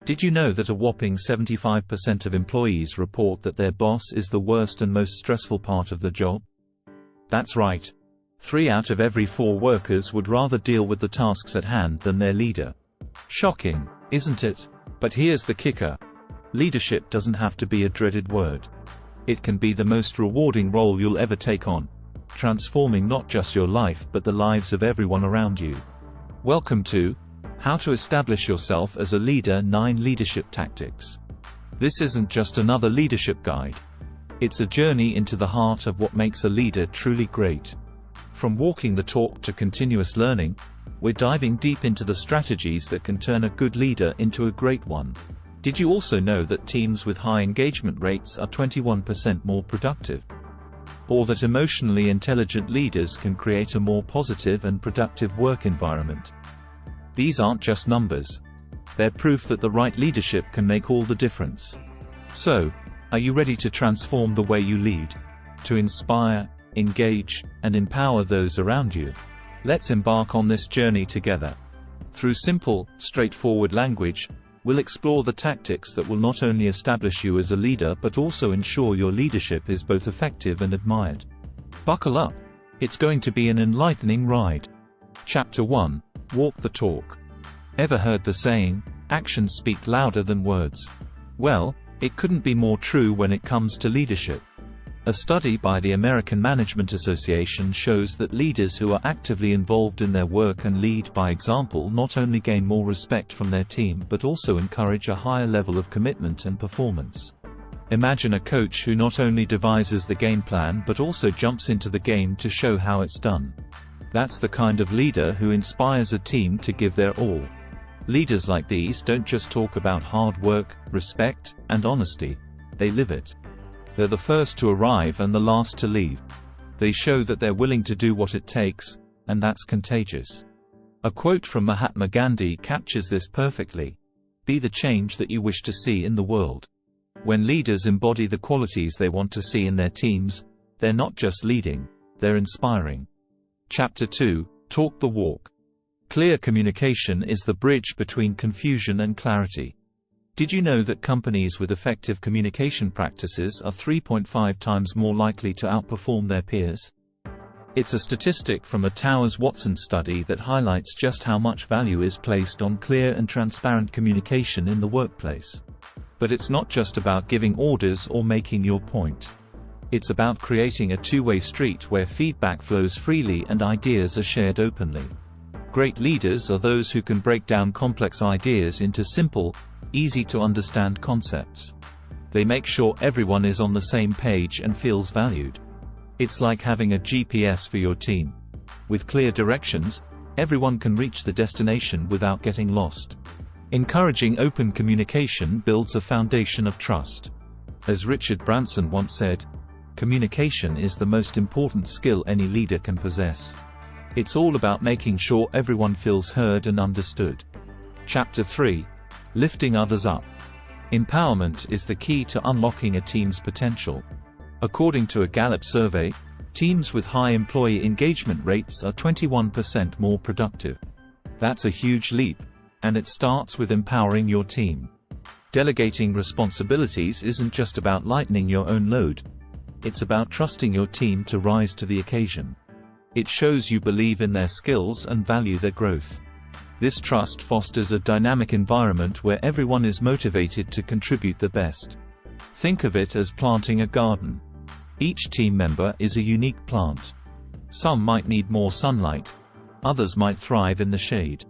Did you know that a whopping 75% of employees report that their boss is the worst and most stressful part of the job? That's right. 3 out of every 4 workers would rather deal with the tasks at hand than their leader. Shocking, isn't it? But here's the kicker. Leadership doesn't have to be a dreaded word. It can be the most rewarding role you'll ever take on, transforming not just your life but the lives of everyone around you. Welcome to How to Establish Yourself as a Leader: 9 Leadership Tactics. This isn't just another leadership guide. It's a journey into the heart of what makes a leader truly great. From walking the talk to continuous learning, we're diving deep into the strategies that can turn a good leader into a great one. Did you also know that teams with high engagement rates are 21% more productive? Or that emotionally intelligent leaders can create a more positive and productive work environment? These aren't just numbers. They're proof that the right leadership can make all the difference. So, are you ready to transform the way you lead? To inspire, engage, and empower those around you? Let's embark on this journey together. Through simple, straightforward language, we'll explore the tactics that will not only establish you as a leader but also ensure your leadership is both effective and admired. Buckle up. It's going to be an enlightening ride. Chapter 1. Walk the talk. Ever heard the saying, actions speak louder than words? Well, it couldn't be more true when it comes to leadership. A study by the American Management Association shows that leaders who are actively involved in their work and lead by example not only gain more respect from their team but also encourage a higher level of commitment and performance. Imagine a coach who not only devises the game plan but also jumps into the game to show how it's done. That's the kind of leader who inspires a team to give their all. Leaders like these don't just talk about hard work, respect, and honesty. They live it. They're the first to arrive and the last to leave. They show that they're willing to do what it takes, and that's contagious. A quote from Mahatma Gandhi captures this perfectly. Be the change that you wish to see in the world. When leaders embody the qualities they want to see in their teams, they're not just leading, they're inspiring. Chapter 2. Talk the walk. Clear communication is the bridge between confusion and clarity. Did you know that companies with effective communication practices are 3.5 times more likely to outperform their peers? It's a statistic from a Towers-Watson study that highlights just how much value is placed on clear and transparent communication in the workplace. But it's not just about giving orders or making your point. It's about creating a two-way street where feedback flows freely and ideas are shared openly. Great leaders are those who can break down complex ideas into simple, easy-to-understand concepts. They make sure everyone is on the same page and feels valued. It's like having a GPS for your team. With clear directions, everyone can reach the destination without getting lost. Encouraging open communication builds a foundation of trust. As Richard Branson once said, communication is the most important skill any leader can possess. It's all about making sure everyone feels heard and understood. Chapter 3. Lifting others up. Empowerment is the key to unlocking a team's potential. According to a Gallup survey, teams with high employee engagement rates are 21% more productive. That's a huge leap, and it starts with empowering your team. Delegating responsibilities isn't just about lightening your own load. It's about trusting your team to rise to the occasion. It shows you believe in their skills and value their growth. This trust fosters a dynamic environment where everyone is motivated to contribute the best. Think of it as planting a garden. Each team member is a unique plant. Some might need more sunlight. Others might thrive in the shade.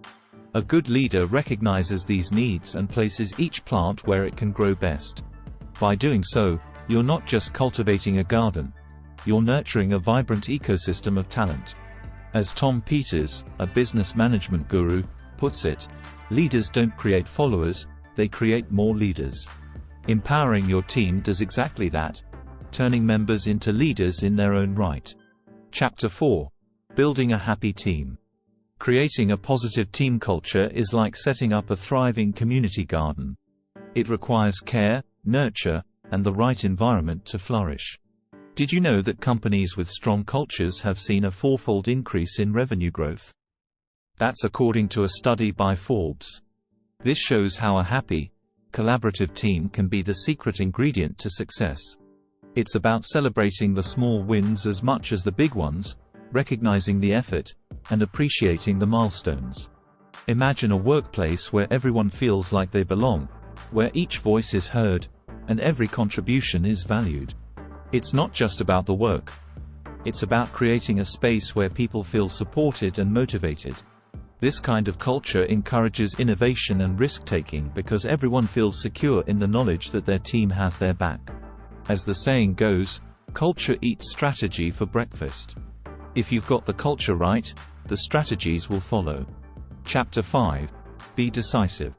A good leader recognizes these needs and places each plant where it can grow best. By doing so, you're not just cultivating a garden. You're nurturing a vibrant ecosystem of talent. As Tom Peters, a business management guru, puts it, leaders don't create followers, they create more leaders. Empowering your team does exactly that, turning members into leaders in their own right. Chapter 4. Building a happy team. Creating a positive team culture is like setting up a thriving community garden. It requires care, nurture, and the right environment to flourish. Did you know that companies with strong cultures have seen a 4-fold increase in revenue growth? That's according to a study by Forbes. This shows how a happy, collaborative team can be the secret ingredient to success. It's about celebrating the small wins as much as the big ones, recognizing the effort, and appreciating the milestones. Imagine a workplace where everyone feels like they belong, where each voice is heard, and every contribution is valued. It's not just about the work. It's about creating a space where people feel supported and motivated. This kind of culture encourages innovation and risk-taking because everyone feels secure in the knowledge that their team has their back. As the saying goes, culture eats strategy for breakfast. If you've got the culture right, the strategies will follow. Chapter 5. Be decisive.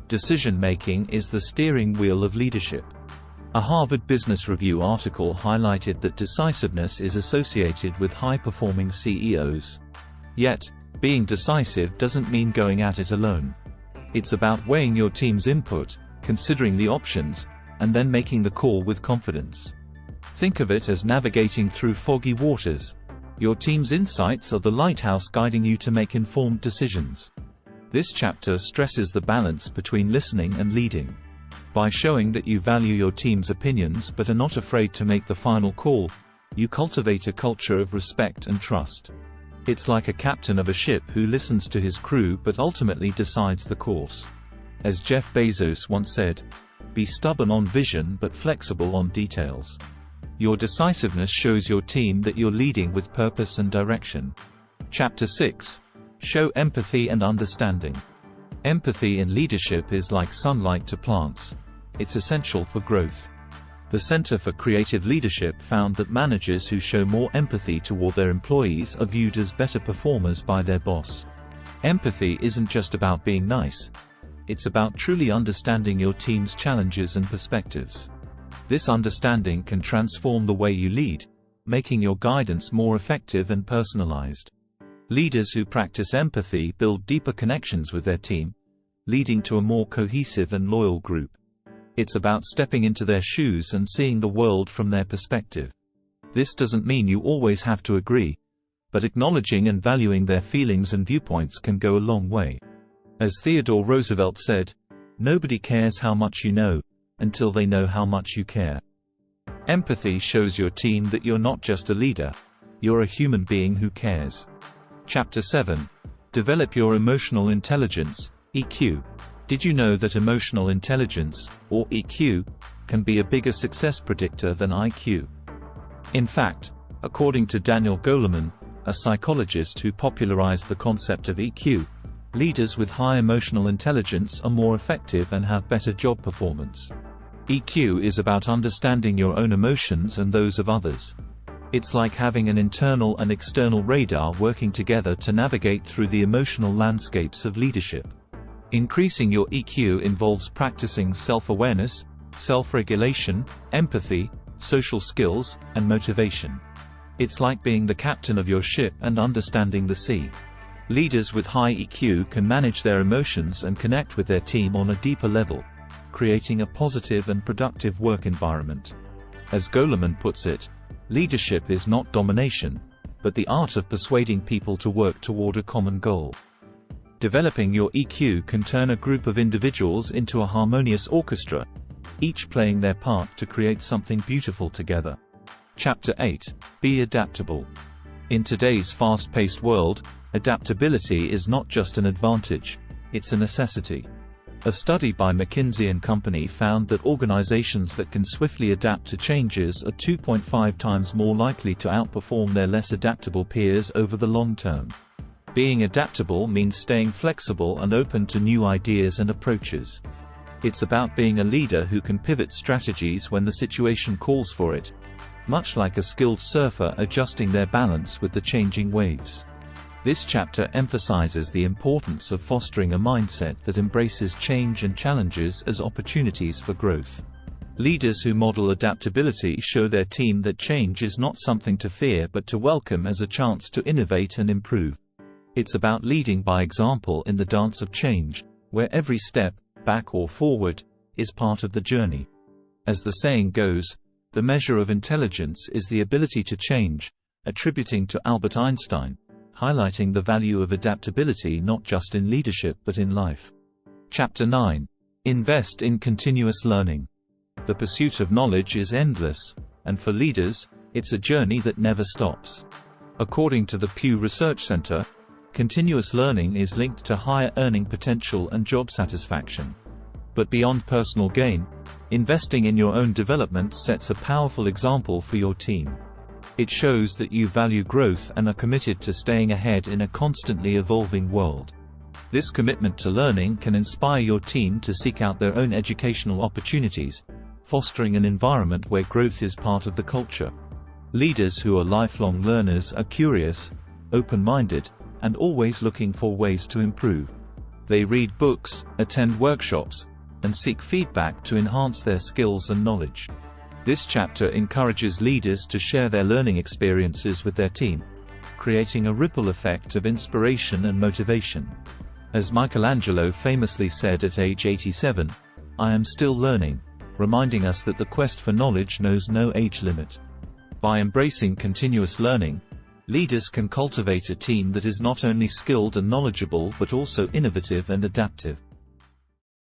Decision-making is the steering wheel of leadership. A Harvard Business Review article highlighted that decisiveness is associated with high-performing CEOs. Yet, being decisive doesn't mean going at it alone. It's about weighing your team's input, considering the options, and then making the call with confidence. Think of it as navigating through foggy waters. Your team's insights are the lighthouse guiding you to make informed decisions. This chapter stresses the balance between listening and leading. By showing that you value your team's opinions but are not afraid to make the final call, you cultivate a culture of respect and trust. It's like a captain of a ship who listens to his crew but ultimately decides the course. As Jeff Bezos once said, "Be stubborn on vision but flexible on details." Your decisiveness shows your team that you're leading with purpose and direction. Chapter 6. Show empathy and understanding. Empathy in leadership is like sunlight to plants. It's essential for growth. The Center for Creative Leadership found that managers who show more empathy toward their employees are viewed as better performers by their boss. Empathy isn't just about being nice. It's about truly understanding your team's challenges and perspectives. This understanding can transform the way you lead, making your guidance more effective and personalized. Leaders who practice empathy build deeper connections with their team, leading to a more cohesive and loyal group. It's about stepping into their shoes and seeing the world from their perspective. This doesn't mean you always have to agree, but acknowledging and valuing their feelings and viewpoints can go a long way. As Theodore Roosevelt said, "Nobody cares how much you know, until they know how much you care." Empathy shows your team that you're not just a leader, you're a human being who cares. Chapter 7. Develop your emotional intelligence, EQ. Did you know that emotional intelligence, or EQ, can be a bigger success predictor than IQ? In fact, according to Daniel Goleman, a psychologist who popularized the concept of EQ, leaders with high emotional intelligence are more effective and have better job performance. EQ is about understanding your own emotions and those of others. It's like having an internal and external radar working together to navigate through the emotional landscapes of leadership. Increasing your EQ involves practicing self-awareness, self-regulation, empathy, social skills, and motivation. It's like being the captain of your ship and understanding the sea. Leaders with high EQ can manage their emotions and connect with their team on a deeper level, creating a positive and productive work environment. As Goleman puts it, leadership is not domination, but the art of persuading people to work toward a common goal. Developing your EQ can turn a group of individuals into a harmonious orchestra, each playing their part to create something beautiful together. Chapter 8. Be adaptable. In today's fast-paced world, adaptability is not just an advantage, it's a necessity. A study by McKinsey & Company found that organizations that can swiftly adapt to changes are 2.5 times more likely to outperform their less adaptable peers over the long term. Being adaptable means staying flexible and open to new ideas and approaches. It's about being a leader who can pivot strategies when the situation calls for it, much like a skilled surfer adjusting their balance with the changing waves. This chapter emphasizes the importance of fostering a mindset that embraces change and challenges as opportunities for growth. Leaders who model adaptability show their team that change is not something to fear but to welcome as a chance to innovate and improve. It's about leading by example in the dance of change, where every step, back or forward, is part of the journey. As the saying goes, the measure of intelligence is the ability to change, attributing to Albert Einstein, highlighting the value of adaptability not just in leadership but in life. Chapter 9. Invest in continuous learning. The pursuit of knowledge is endless, and for leaders, it's a journey that never stops. According to the Pew Research Center, continuous learning is linked to higher earning potential and job satisfaction. But beyond personal gain, investing in your own development sets a powerful example for your team. It shows that you value growth and are committed to staying ahead in a constantly evolving world. This commitment to learning can inspire your team to seek out their own educational opportunities, fostering an environment where growth is part of the culture. Leaders who are lifelong learners are curious, open-minded, and always looking for ways to improve. They read books, attend workshops, and seek feedback to enhance their skills and knowledge. This chapter encourages leaders to share their learning experiences with their team, creating a ripple effect of inspiration and motivation. As Michelangelo famously said at age 87, "I am still learning," reminding us that the quest for knowledge knows no age limit. By embracing continuous learning, leaders can cultivate a team that is not only skilled and knowledgeable but also innovative and adaptive.